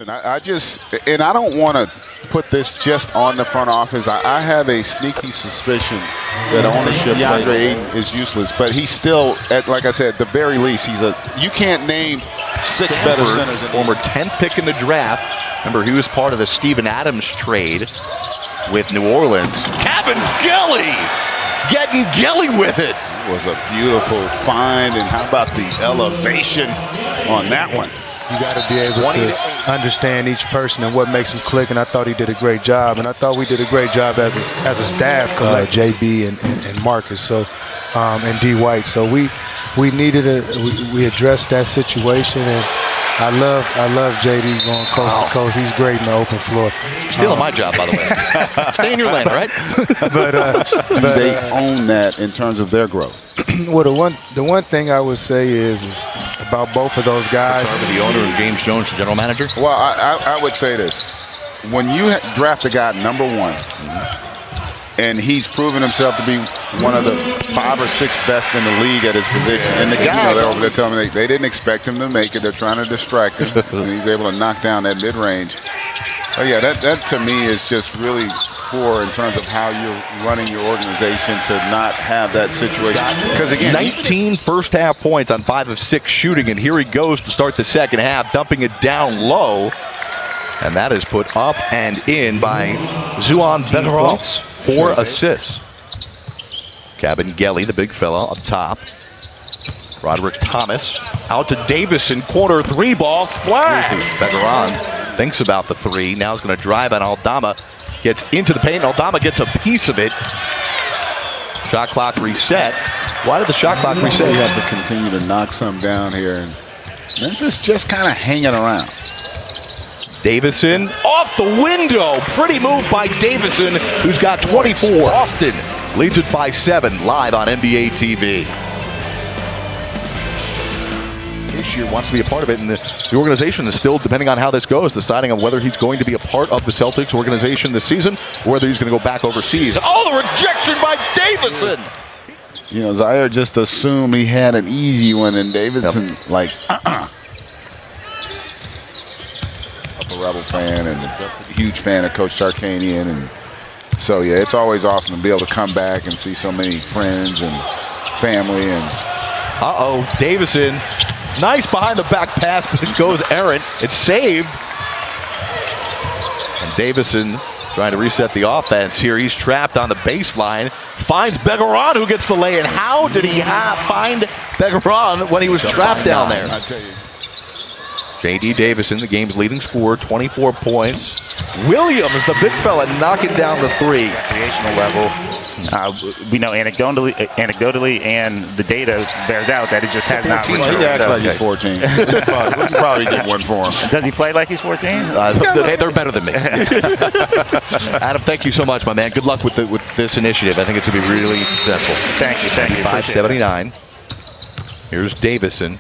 And I don't want to put this just on the front office. I have a sneaky suspicion that ownership DeAndre Ayton is useless, but he's still, like I said, at the very least, you can't name six better centers. Former 10th pick in the draft. Remember, he was part of the Steven Adams trade with New Orleans. Kevin Gelly getting Gelly with it. It was a beautiful find, and how about the elevation on that one? You got to be able to understand each person and what makes them click, and I thought he did a great job, and I thought we did a great job as a staff, JB and Marcus, so and D White. So we needed we addressed that situation, and I love JD going coast to coast. He's great in the open floor. Stealing my job, by the way. Stay in your lane, all right? but they own that in terms of their growth. Well, the one thing I would say is about both of those guys. The owner and James Jones, the general manager. Well, I would say this: when you draft a guy number one, and he's proven himself to be one of the 5 or 6 best in the league at his position, and the guys they're over there telling me they didn't expect him to make it. They're trying to distract him, and he's able to knock down that mid-range. Oh yeah, that to me is just really poor in terms of how you're running your organization to not have that situation. Because again, 19 first half points on 5 of 6 shooting, and here he goes to start the second half, dumping it down low, and that is put up and in by Zuan Benaroff's 4 assists. Kevin Gelly, the big fella up top. Roderick Thomas out to Davison, corner 3 ball, splash. Benaroff thinks about the 3. Now he's going to drive on Aldama. Gets into the paint. Aldama gets a piece of it. Shot clock reset. Why did the shot clock reset? We have to continue to knock some down here, and Memphis just kind of hanging around. Davison off the window. Pretty move by Davison, who's got 24. Austin leads it by 7 live on NBA TV. This year wants to be a part of it, and the organization is still, depending on how this goes, deciding on whether he's going to be a part of the Celtics organization this season or whether he's going to go back overseas. Oh, the rejection by Davison! You know, Zaire just assumed he had an easy one, and Davison, a Rebel fan and a huge fan of Coach Sarkanian, and so yeah, it's always awesome to be able to come back and see so many friends and family. And Davison, nice behind the back pass, but it goes errant. It's saved, and Davison trying to reset the offense here. He's trapped on the baseline, finds Begaron, who gets the lay-in. How did he find Begaron when he was trapped down there? I tell you. J.D. Davison, the game's leading scorer, 24 points. Williams, the big fella, knocking down the 3. Recreational level. We know anecdotally, and the data bears out that it just has not. He acts like he's 14. We can probably get one for him. Does he play like he's 14? They're better than me. Adam, thank you so much, my man. Good luck with this initiative. I think it's going to be really successful. Thank you. 579. Here's Davison.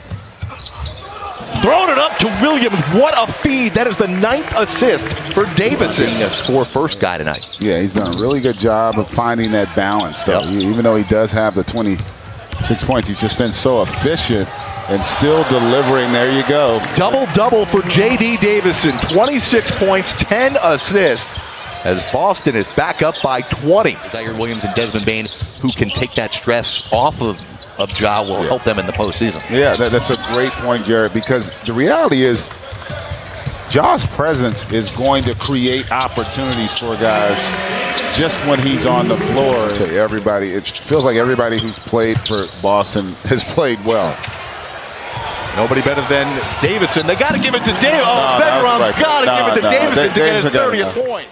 Throwing it up to Williams. What a feed. That is the 9th assist for Davison. Score first guy tonight. Yeah, he's done a really good job of finding that balance, though. Yep. Even though he does have the 26 points, he's just been so efficient and still delivering. There you go. Double-double for J.D. Davison. 26 points, 10 assists, as Boston is back up by 20. Zaire Williams and Desmond Bane, who can take that stress off of Ja, will help them in the postseason. Yeah, that's a great point, Jared, because the reality is Ja's presence is going to create opportunities for guys just when he's on the floor. To everybody, it feels like everybody who's played for Boston has played well. Nobody better than Davison. They got to give it to Davison. Begaron's got to give it to Davison to get his 30th point.